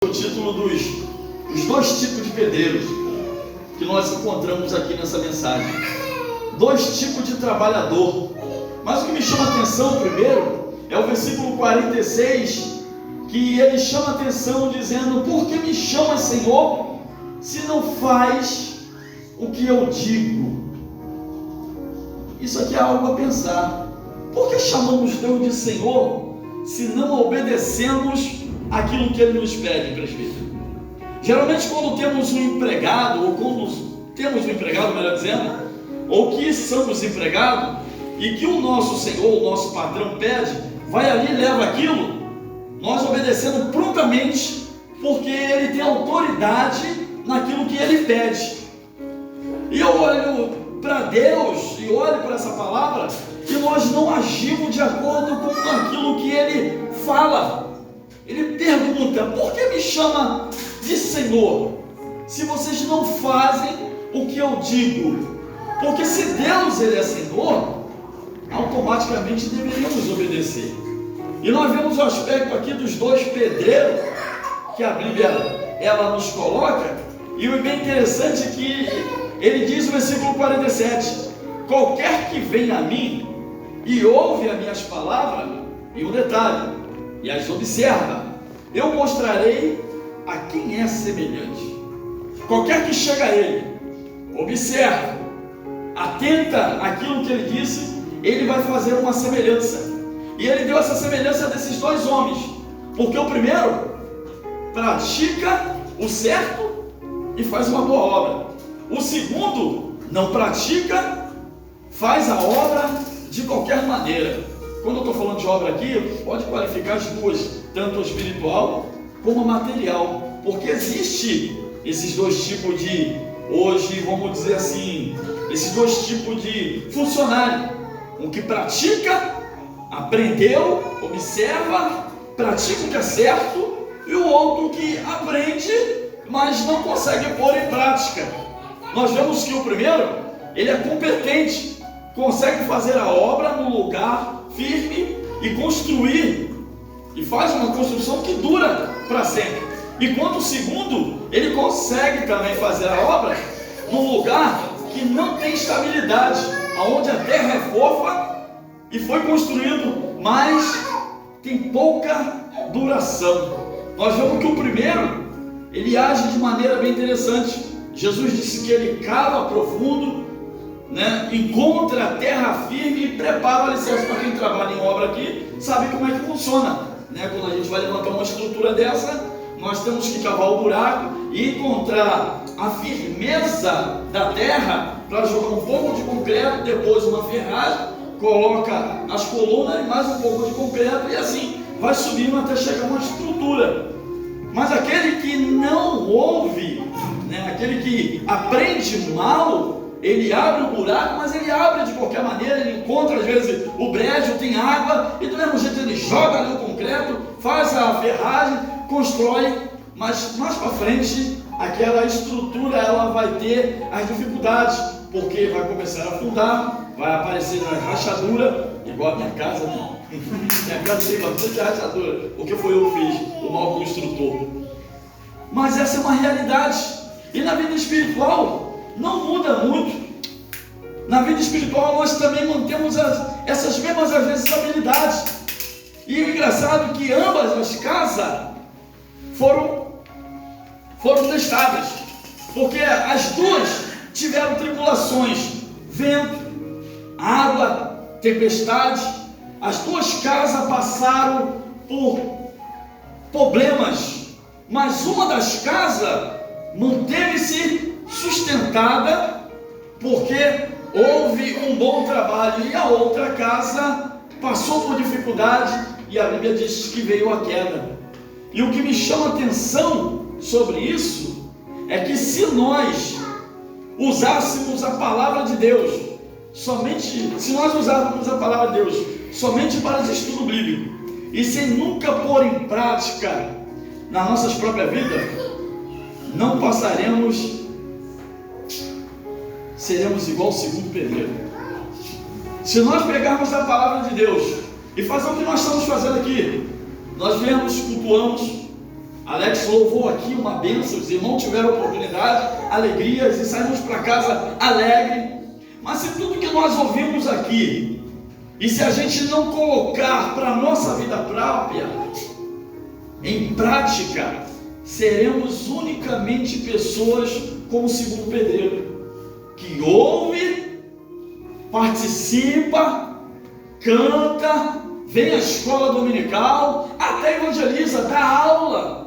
O título dos dois tipos de pedreiros que nós encontramos aqui nessa mensagem. Dois tipos de trabalhador. Mas o que me chama a atenção primeiro é o versículo 46, que ele chama a atenção dizendo: por que me chamas, Senhor, se não faz o que eu digo? Isso aqui é algo a pensar. Por que chamamos Deus de Senhor se não obedecemos aquilo que Ele nos pede, presbítero? Geralmente quando temos um empregado, ou quando temos um empregado, melhor dizendo, ou que somos empregados, e que o nosso Senhor, o nosso patrão pede, vai ali e leva aquilo, nós obedecemos prontamente, porque Ele tem autoridade naquilo que Ele pede. E eu olho para Deus e olho para essa palavra, que nós não agimos de acordo com aquilo que Ele fala. Ele pergunta: por que me chama de Senhor, se vocês não fazem o que eu digo? Porque se Deus Ele é Senhor, automaticamente deveríamos obedecer. E nós vemos o aspecto aqui dos dois pedreiros que a Bíblia ela nos coloca, e o bem interessante é que ele diz no versículo 47: qualquer que vem a mim e ouve as minhas palavras, e um detalhe, e as observa, eu mostrarei a quem é semelhante. Qualquer que chega a ele, observa, atenta àquilo que ele disse, ele vai fazer uma semelhança. E ele deu essa semelhança desses dois homens, porque o primeiro pratica o certo e faz uma boa obra. O segundo não pratica, faz a obra de qualquer maneira. Quando eu estou falando de obra aqui, pode qualificar as duas, tanto a espiritual como a material, porque existe esses dois tipos de, hoje vamos dizer assim, esses dois tipos de funcionário. Um que pratica, aprendeu, observa, pratica o que é certo, e o outro que aprende, mas não consegue pôr em prática. Nós vemos que o primeiro, ele é competente, consegue fazer a obra no lugar firme e construir, e faz uma construção que dura para sempre. Enquanto o segundo, ele consegue também fazer a obra num lugar que não tem estabilidade, onde a terra é fofa e foi construído, mas tem pouca duração. Nós vemos que o primeiro, ele age de maneira bem interessante. Jesus disse que ele cava profundo, encontra a terra firme e prepara o alicerce. Para quem trabalha em obra aqui, sabe como é que funciona, Quando a gente vai levantar uma estrutura dessa, nós temos que cavar o buraco e encontrar a firmeza da terra para jogar um pouco de concreto, depois uma ferragem, coloca as colunas e mais um pouco de concreto, e assim vai subindo até chegar a uma estrutura. Mas aquele que não ouve, aquele que aprende mal, ele abre o buraco, mas ele abre de qualquer maneira. Ele encontra às vezes o brejo, tem água, e do mesmo jeito ele joga ali o concreto, faz a ferragem, constrói, mas mais para frente aquela estrutura ela vai ter as dificuldades, porque vai começar a afundar, vai aparecer na rachadura, igual a minha casa, minha casa tem bastante rachadura, porque foi eu que fiz, o mau construtor. Mas essa é uma realidade, e na vida espiritual não muda muito. Na vida espiritual nós também mantemos essas mesmas às vezes habilidades, e o engraçado é que ambas as casas foram testadas, porque as duas tiveram tribulações, vento, água, tempestade. As duas casas passaram por problemas, mas uma das casas manteve-se sustentada, porque houve um bom trabalho, e a outra casa passou por dificuldade, e a Bíblia diz que veio a queda. E o que me chama a atenção sobre isso é que se nós usássemos a palavra de Deus se nós usarmos a palavra de Deus somente para estudo bíblico, e sem nunca pôr em prática nas nossas próprias vidas, não passaremos, seremos igual o segundo pedreiro. Se nós pegarmos a palavra de Deus e fazer o que nós estamos fazendo aqui, nós viemos, cultuamos, Alex louvou aqui uma bênção, os irmãos tiveram oportunidade, alegrias e saímos para casa alegre. Mas se tudo que nós ouvimos aqui, e se a gente não colocar para a nossa vida própria em prática, seremos unicamente pessoas como o segundo pedreiro, que ouve, participa, canta, vem à escola dominical, até evangeliza, dá aula,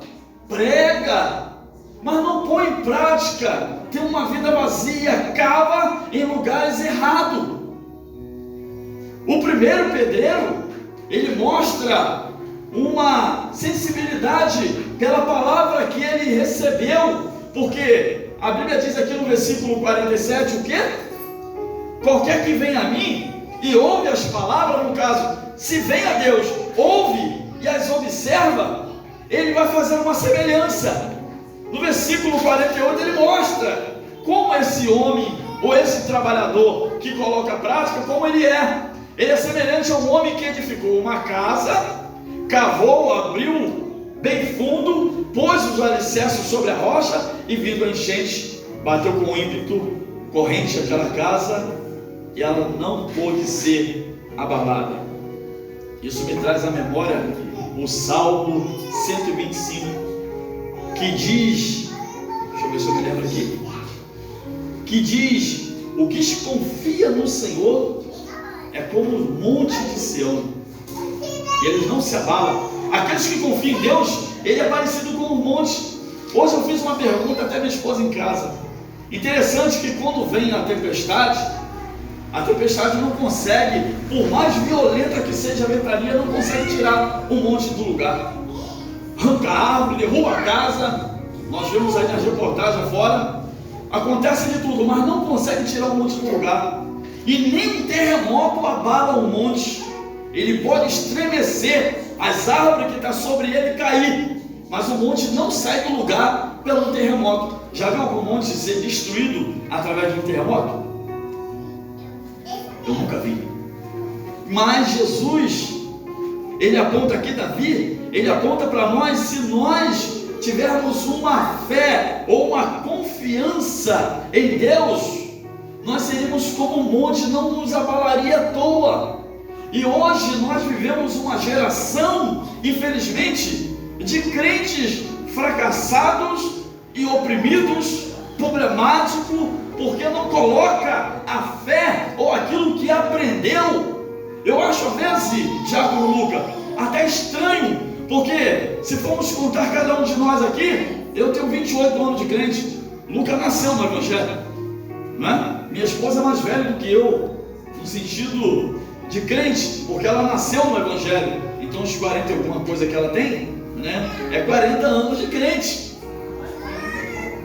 prega, mas não põe em prática, tem uma vida vazia, cava em lugares errados. O primeiro pedreiro, ele mostra uma sensibilidade pela palavra que ele recebeu, porque a Bíblia diz aqui no versículo 47, o quê? Qualquer que vem a mim e ouve as palavras, no caso, se vem a Deus, ouve e as observa, ele vai fazer uma semelhança. No versículo 48 ele mostra como esse homem, ou esse trabalhador que coloca a prática, como ele é. Ele é semelhante a um homem que edificou uma casa, cavou, abriu bem fundo, pôs os alicerces sobre a rocha, e vindo a enchente, bateu com ímpeto corrente aquela casa, e ela não pôde ser abalada. Isso me traz à memória o Salmo 125, que diz, deixa eu ver se eu me lembro aqui, que diz: o que se confia no Senhor é como o monte de Sião, e eles não se abalam. Aqueles que confiam em Deus, ele é parecido com um monte. Hoje eu fiz uma pergunta até minha esposa em casa. Interessante que quando vem a tempestade não consegue, por mais violenta que seja a ventania, não consegue tirar um monte do lugar. Arranca a árvore, derruba a casa. Nós vemos aí nas reportagens fora, acontece de tudo, mas não consegue tirar um monte do lugar. E nem um terremoto abala um monte. Ele pode estremecer, as árvores que estão sobre ele cair, mas o monte não sai do lugar pelo terremoto. Já viu algum monte ser destruído através de um terremoto? Eu nunca vi. Mas Jesus, ele aponta aqui, Davi, ele aponta para nós, se nós tivermos uma fé ou uma confiança em Deus, nós seríamos como um monte, não nos abalaria à toa. E hoje nós vivemos uma geração, infelizmente, de crentes fracassados e oprimidos, problemático, porque não coloca a fé ou aquilo que aprendeu. Eu acho às vezes, Diácono Luca, até estranho, porque se formos contar cada um de nós aqui, eu tenho 28 anos de crente, Luca nasceu no Evangelho, não é? Minha esposa é mais velha do que eu, no sentido de crente, porque ela nasceu no Evangelho, então os 40 e alguma coisa que ela tem, né, é 40 anos de crente.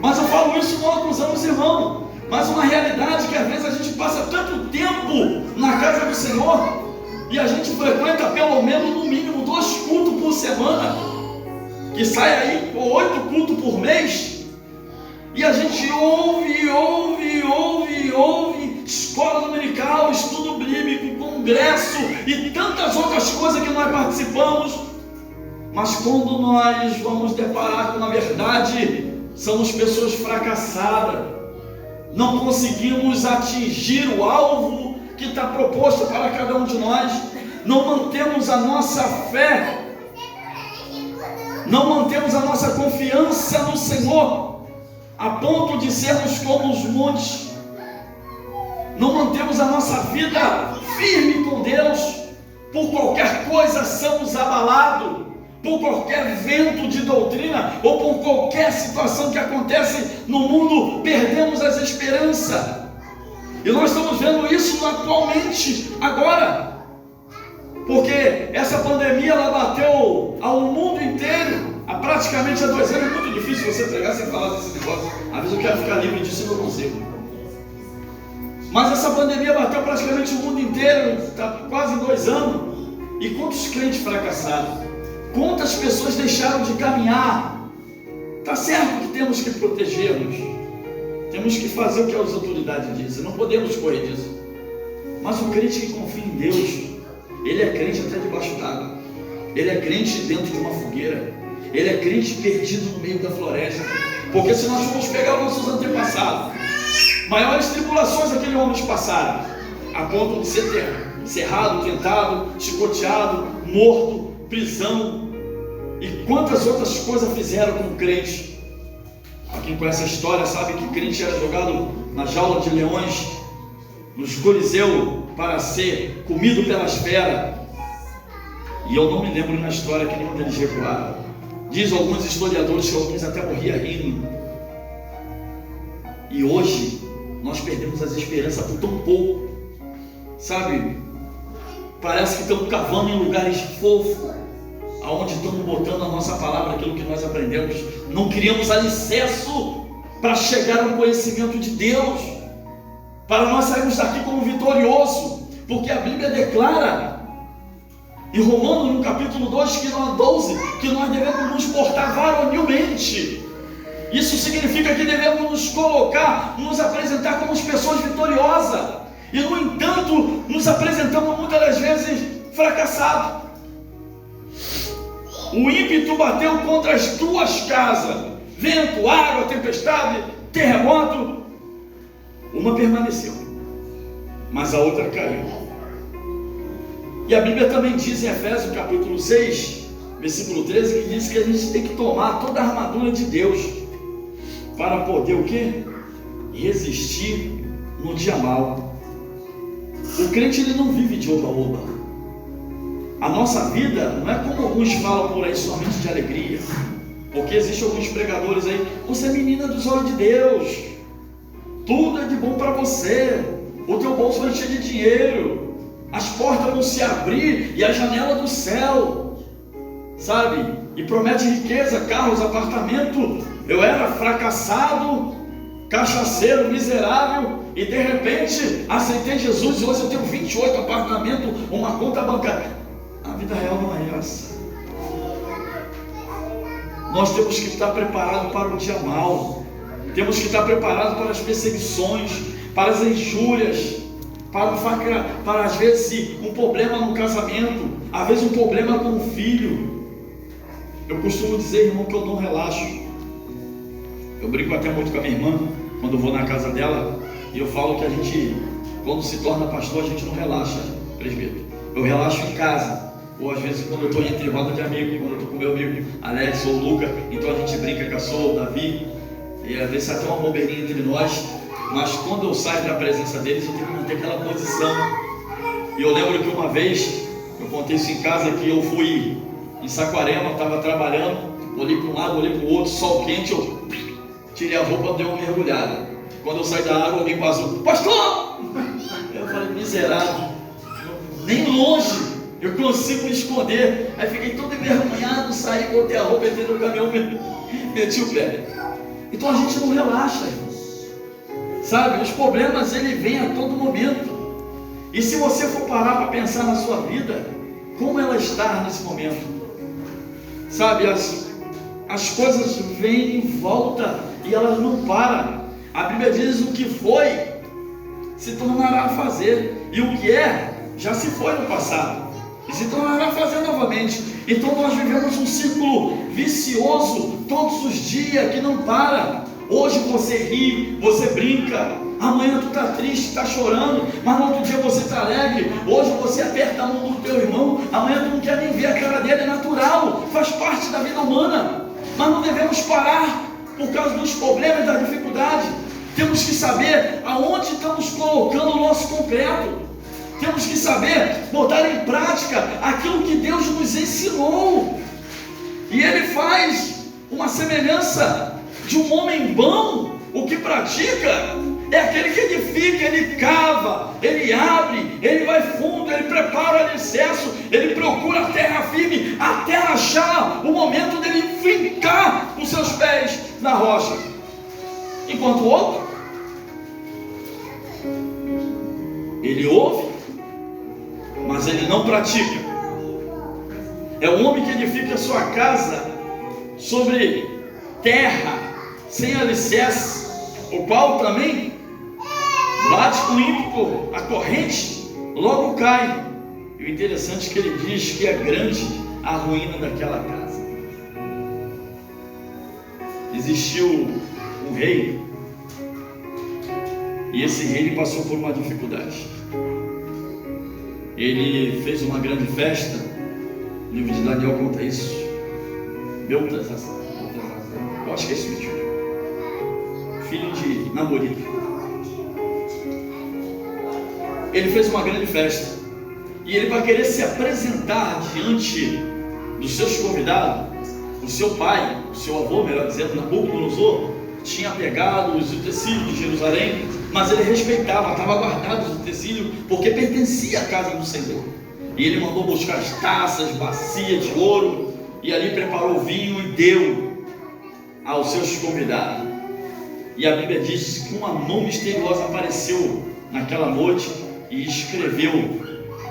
Mas eu falo isso não acusando os irmãos, mas uma realidade que às vezes a gente passa tanto tempo na casa do Senhor, e a gente frequenta pelo menos no mínimo 2 cultos por semana, que sai aí 8 cultos por mês, e a gente ouve, escola dominical, estudo bíblico, congresso e tantas outras coisas que nós participamos, mas quando nós vamos deparar com a verdade, somos pessoas fracassadas, não conseguimos atingir o alvo que está proposto para cada um de nós, não mantemos a nossa fé, não mantemos a nossa confiança no Senhor, a ponto de sermos como os montes, não mantemos a nossa vida firme com Deus, por qualquer coisa somos abalados, por qualquer vento de doutrina, ou por qualquer situação que acontece no mundo, perdemos as esperanças, e nós estamos vendo isso atualmente, agora, porque essa pandemia, ela bateu ao mundo inteiro, há praticamente 2 anos. É muito difícil você pregar sem falar desse negócio, às vezes eu quero ficar livre disso e não consigo, mas essa pandemia bateu praticamente o mundo inteiro, está quase 2 anos, e quantos crentes fracassaram, quantas pessoas deixaram de caminhar. Está certo que temos que proteger-nos, temos que fazer o que as autoridades dizem, não podemos correr disso, mas o crente que confia em Deus, ele é crente até debaixo d'água, ele é crente dentro de uma fogueira, ele é crente perdido no meio da floresta. Porque se nós formos pegar os nossos antepassados, maiores tribulações aqueles homens passaram, a ponto de ser cerrado, tentado, chicoteado, morto, prisão, e quantas outras coisas fizeram com o crente. Quem conhece a história sabe que o crente era jogado na jaula de leões, nos coliseus, para ser comido pelas feras. E eu não me lembro na história que nenhum deles recuaram. Diz alguns historiadores que alguns até morriam rindo. E hoje nós perdemos as esperanças por tão pouco, sabe? Parece que estamos cavando em lugares fofos, aonde estamos botando a nossa palavra, aquilo que nós aprendemos. Não criamos alicerce para chegar ao conhecimento de Deus, para nós sairmos daqui como vitorioso, porque a Bíblia declara em Romanos, no capítulo 2, que nós devemos nos portar varonilmente. Isso significa que devemos nos colocar, nos apresentar como pessoas vitoriosas, e no entanto nos apresentamos muitas das vezes fracassados. O ímpeto bateu contra as tuas casas, vento, água, tempestade, terremoto. Uma permaneceu, mas a outra caiu. E a Bíblia também diz em Efésios capítulo 6, versículo 13, que diz que a gente tem que tomar toda a armadura de Deus para poder o quê? Resistir no dia mau. O crente, ele não vive de oba-oba. A nossa vida não é como alguns falam por aí, somente de alegria. Porque existem alguns pregadores aí: você é menina dos olhos de Deus, tudo é de bom para você, o teu bolso vai encher de dinheiro, as portas vão se abrir e a janela do céu, sabe? E promete riqueza, carros, apartamento. Eu era fracassado, cachaceiro, miserável, e de repente aceitei Jesus e hoje eu tenho 28 apartamentos, uma conta bancária. A vida real não é essa. Nós temos que estar preparados para o dia mau, temos que estar preparados para as perseguições, para as injúrias, para às vezes um problema no casamento, às vezes um problema com o filho. Eu costumo dizer, irmão, que eu não relaxo. Eu brinco até muito com a minha irmã, quando eu vou na casa dela, e eu falo que a gente, quando se torna pastor, a gente não relaxa, presbítero. Eu relaxo em casa, ou às vezes quando eu estou entre roda de amigos, quando eu estou com meu amigo Alex ou Luca, então a gente brinca com a Sol, Davi, e às vezes até uma bobeirinha entre nós, mas quando eu saio da presença deles, eu tenho que manter aquela posição. E eu lembro que uma vez, eu contei isso em casa, que eu fui em Saquarema, estava trabalhando, olhei para um lado, olhei para o outro, sol quente, eu tirei a roupa, dei uma mergulhada. Quando eu saí da água, alguém passou: pastor! Eu falei: miserável, nem longe eu consigo me esconder. Aí fiquei todo envergonhado, saí, botei a roupa, entrei no caminhão, meti o pé. Então a gente não relaxa, sabe? Os problemas, ele vem a todo momento. E se você for parar para pensar na sua vida, como ela está nesse momento, sabe? As coisas vêm e voltam e elas não param. A Bíblia diz: o que foi se tornará a fazer, e o que é já se foi no passado e se tornará a fazer novamente. Então nós vivemos um círculo vicioso todos os dias que não para. Hoje você ri, você brinca, amanhã tu está triste, está chorando, mas no outro dia você está alegre. Hoje você aperta a mão do teu irmão, amanhã tu não quer nem ver a cara dele. É natural, faz parte da vida humana, mas não devemos parar por causa dos problemas e da dificuldade. Temos que saber aonde estamos colocando o nosso concreto. Temos que saber botar em prática aquilo que Deus nos ensinou. E Ele faz uma semelhança de um homem bom. O que pratica é aquele que edifica, ele cava, ele abre, ele vai fundo, ele prepara o alicerce, ele procura a terra firme, até achar o momento dele fincar os seus pés na rocha. Enquanto o outro, ele ouve, mas ele não pratica. É o homem que edifica a sua casa sobre terra, sem alicerce, o qual também bate com ímpeto a corrente, logo cai. E o interessante é que ele diz que é grande a ruína daquela casa. existiu um rei, e esse rei ele passou por uma dificuldade. Ele fez uma grande festa, o livro de Daniel conta isso. Beltesazar, eu acho que é esse mesmo, filho de Namorito. Ele fez uma grande festa, e ele, para querer se apresentar diante dos seus convidados, o seu pai, o seu avô, melhor dizendo, Nabucodonosor, tinha pegado os utensílios de Jerusalém, mas ele respeitava, estava guardado os utensílios, porque pertencia à casa do Senhor. E ele mandou buscar as taças, bacia de ouro, e ali preparou o vinho e deu aos seus convidados. E a Bíblia diz que uma mão misteriosa apareceu naquela noite e escreveu,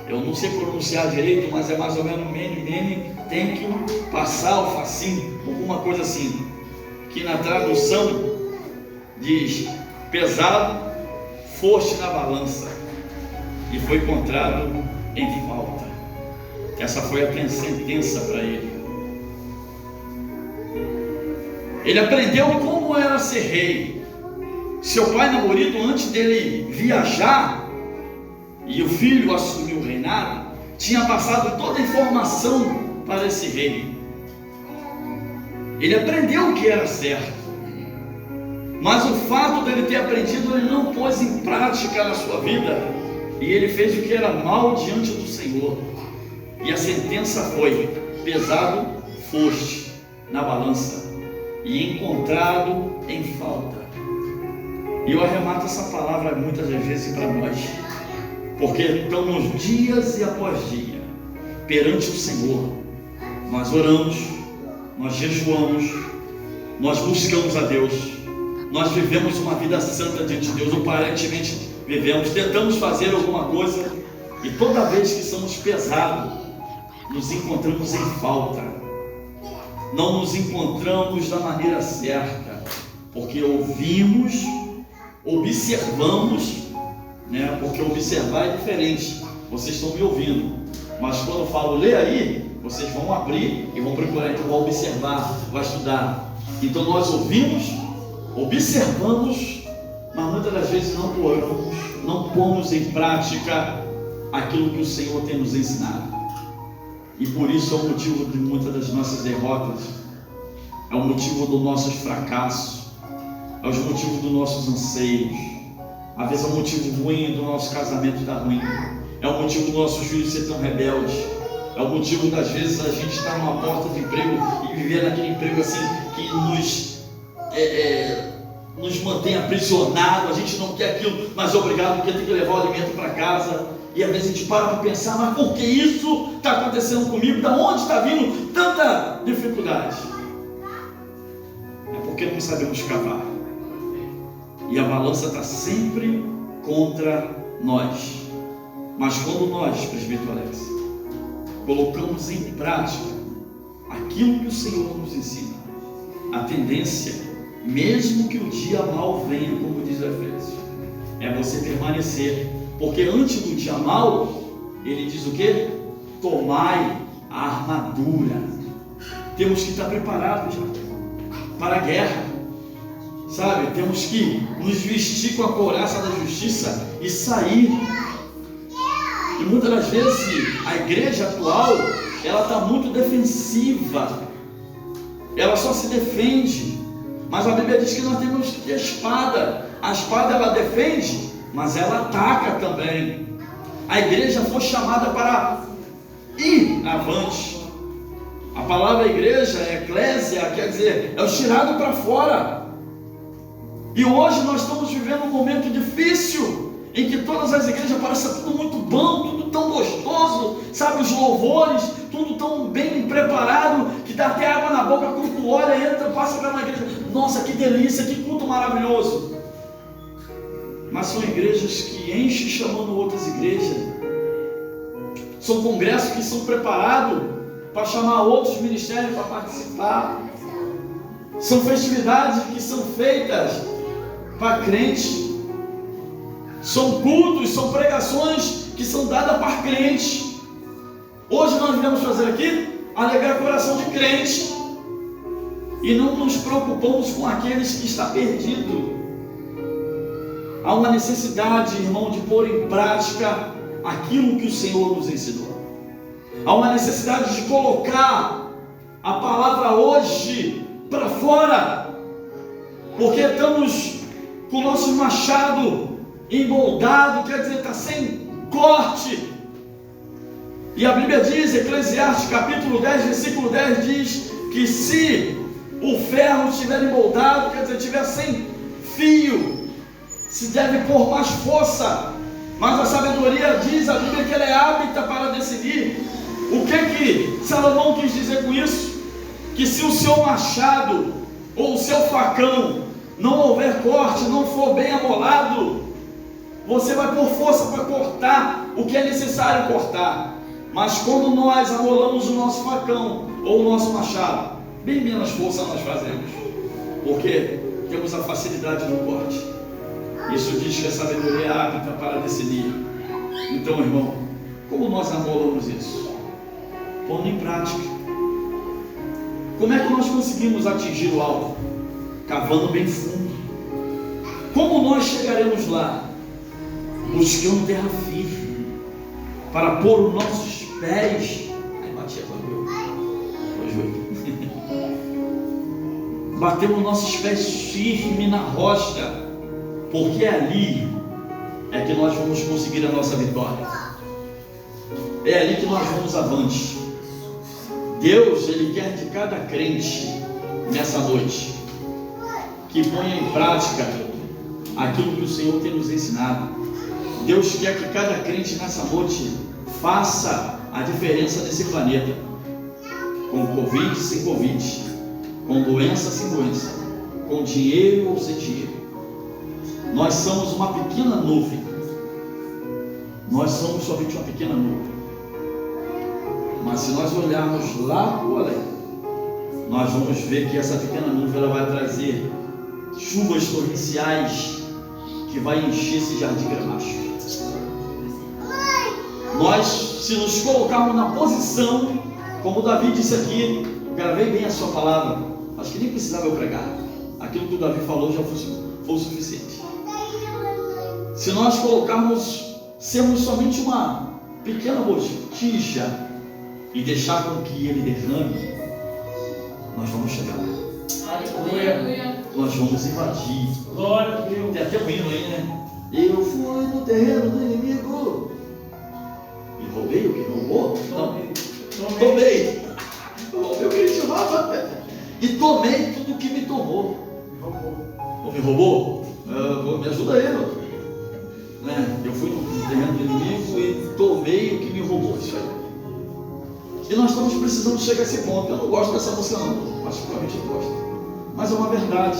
eu não sei pronunciar direito, mas é mais ou menos mene, tem que passar o facinho, alguma coisa assim, que na tradução diz: pesado foste na balança e foi encontrado em falta. Essa foi a sentença para ele. Ele aprendeu como era ser rei. Seu pai Namorito, antes dele viajar e o filho assumir o reinado, tinha passado toda a informação para esse rei. Ele aprendeu o que era certo, mas o fato dele ter aprendido, ele não pôs em prática na sua vida, e ele fez o que era mal diante do Senhor. E a sentença foi: pesado foste na balança e encontrado em falta. E eu arremato essa palavra muitas das vezes para nós, porque estamos dias e após dia perante o Senhor. Nós oramos, nós jejuamos, nós buscamos a Deus, nós vivemos uma vida santa diante de Deus, ou aparentemente vivemos, tentamos fazer alguma coisa, e toda vez que somos pesados, nos encontramos em falta, não nos encontramos da maneira certa, porque ouvimos, observamos, né? Porque observar é diferente, vocês estão me ouvindo, mas quando eu falo lê aí, vocês vão abrir e vão procurar, então vão observar, vai estudar. Então nós ouvimos, observamos, mas muitas das vezes não oramos, não pomos em prática aquilo que o Senhor tem nos ensinado. E por isso é o motivo de muitas das nossas derrotas, é o motivo dos nossos fracassos, é o motivo dos nossos anseios. Às vezes é o motivo ruim do nosso casamento estar ruim, é o motivo dos nossos filhos ser tão rebeldes, é o motivo das vezes a gente estar numa porta de emprego e viver naquele emprego assim que nos mantém aprisionados. A gente não quer aquilo, mas é obrigado porque tem que levar o alimento para casa. E às vezes a gente para pensar, mas por que isso está acontecendo comigo? Da onde está vindo tanta dificuldade? É porque não sabemos cavar, e a balança está sempre contra nós. Mas quando nós, presbítero Alex, colocamos em prática aquilo que o Senhor nos ensina, a tendência, mesmo que o dia mal venha, como diz o Efésios, é você permanecer, porque antes do dia mal, ele diz o que? Tomai a armadura. Temos que estar preparados já para a guerra, sabe? Temos que nos vestir com a couraça da justiça e sair. E muitas das vezes a igreja atual, ela está muito defensiva, ela só se defende, mas a Bíblia diz que nós temos que ter espada. A espada ela defende, mas ela ataca também. A igreja foi chamada para ir avante. A palavra igreja, eclésia, quer dizer, é o tirado para fora. E hoje nós estamos vivendo um momento difícil, em que todas as igrejas parecem tudo muito bom, tudo tão gostoso, sabe, os louvores, tudo tão bem preparado, que dá até água na boca quando tu olha, entra, passa para uma igreja, nossa, que delícia, que culto maravilhoso. Mas são igrejas que enchem chamando outras igrejas, são congressos que são preparados para chamar outros ministérios para participar, são festividades que são feitas para crentes, são cultos, são pregações que são dadas para crentes. Hoje nós viemos fazer aqui alegrar o coração de crente, e não nos preocupamos com aqueles que estão perdidos. Há uma necessidade, irmão, de pôr em prática aquilo que o Senhor nos ensinou. Há uma necessidade de colocar a palavra hoje para fora, porque estamos com o nosso machado emboldado, quer dizer, está sem corte. E a Bíblia diz, Eclesiastes capítulo 10, versículo 10 diz que se o ferro estiver emboldado, quer dizer, estiver sem fio, se deve pôr mais força. Mas a sabedoria diz, a Bíblia, que ela é apta para decidir. O que Salomão quis dizer com isso? Que se o seu machado ou o seu facão não houver corte, não for bem amolado, você vai pôr força para cortar o que é necessário cortar. Mas quando nós amolamos o nosso facão ou o nosso machado, bem menos força nós fazemos, porque temos a facilidade do corte. Isso diz que a sabedoria é apta para decidir. Então, irmão, como nós amolamos isso? Pondo em prática. Como é que nós conseguimos atingir o alvo? Cavando bem fundo. Como nós chegaremos lá? Buscando terra firme, para pôr os nossos pés. Aí batia com o joelho. Batemos nossos pés firmes na rocha, porque ali é que nós vamos conseguir a nossa vitória. É ali que nós vamos avante. Deus, Ele quer de cada crente nessa noite que ponha em prática aquilo que o Senhor tem nos ensinado. Deus quer que cada crente nessa noite faça a diferença nesse planeta, com Covid, sem Covid, com doença, sem doença, com dinheiro ou sem dinheiro. Nós somos uma pequena nuvem. Nós somos somente uma pequena nuvem. Mas se nós olharmos lá para o além, nós vamos ver que essa pequena nuvem ela vai trazer chuvas torrenciais que vai encher esse jardim gramático. Nós, se nos colocarmos na posição, como Davi disse aqui, gravei bem a sua palavra, acho que nem precisava eu pregar, aquilo que o Davi falou já foi o suficiente. Se nós sermos somente uma pequena botija e deixar com que ele derrame, nós vamos chegar lá. Aleluia. Nós vamos invadir. Glória a Deus. Tem até um hino aí, né? Eu fui no terreno do inimigo e roubei o que roubou? Não. Tomei. Roubei o que ele te rouba. E tomei tudo o que me tomou. Ou me roubou? Me ajuda aí, meu. Eu fui no terreno do inimigo e tomei o que me roubou. Isso aí. E nós estamos precisando chegar a esse ponto. Eu não gosto dessa música não, particularmente eu gosto, mas é uma verdade.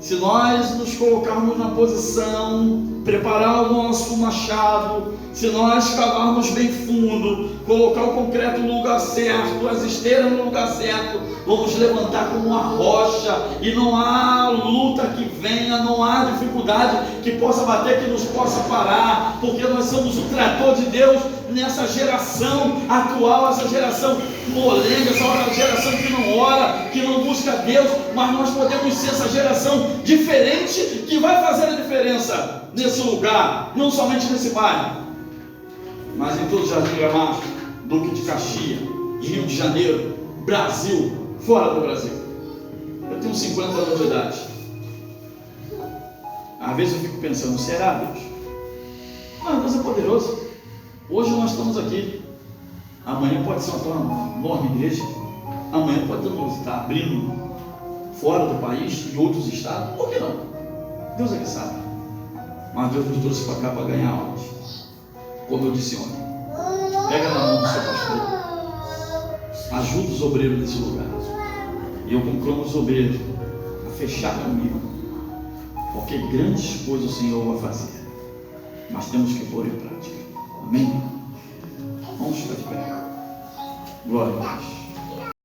Se nós nos colocarmos na posição, preparar o nosso machado, se nós cavarmos bem fundo, colocar o concreto no lugar certo, as esteiras no lugar certo, vamos levantar como uma rocha, e não há luta que venha, não há dificuldade que possa bater, que nos possa parar, porque nós somos o trator de Deus nessa geração atual, essa geração molenga, essa geração que não ora, que não busca Deus, mas nós podemos ser essa geração diferente que vai fazer a diferença nesse lugar, não somente nesse bairro, mas em todo o Jardim Gramático, Duque de Caxias, Rio de Janeiro, Brasil, fora do Brasil. Eu tenho 50 anos de idade. Às vezes eu fico pensando, será Deus? Mas Deus é poderoso. Hoje nós estamos aqui, amanhã pode ser uma enorme igreja, amanhã pode estar abrindo fora do país, em outros estados, por que não? Deus é que sabe. Mas Deus nos trouxe para cá para ganhar almas. Como eu disse ontem, pega na mão do seu pastor, ajuda os obreiros desse lugar, e eu conclamo os obreiros a fechar comigo, porque grandes coisas o Senhor vai fazer, mas temos que pôr em prática. Amém? Vamos ficar de pé. Glória a Deus.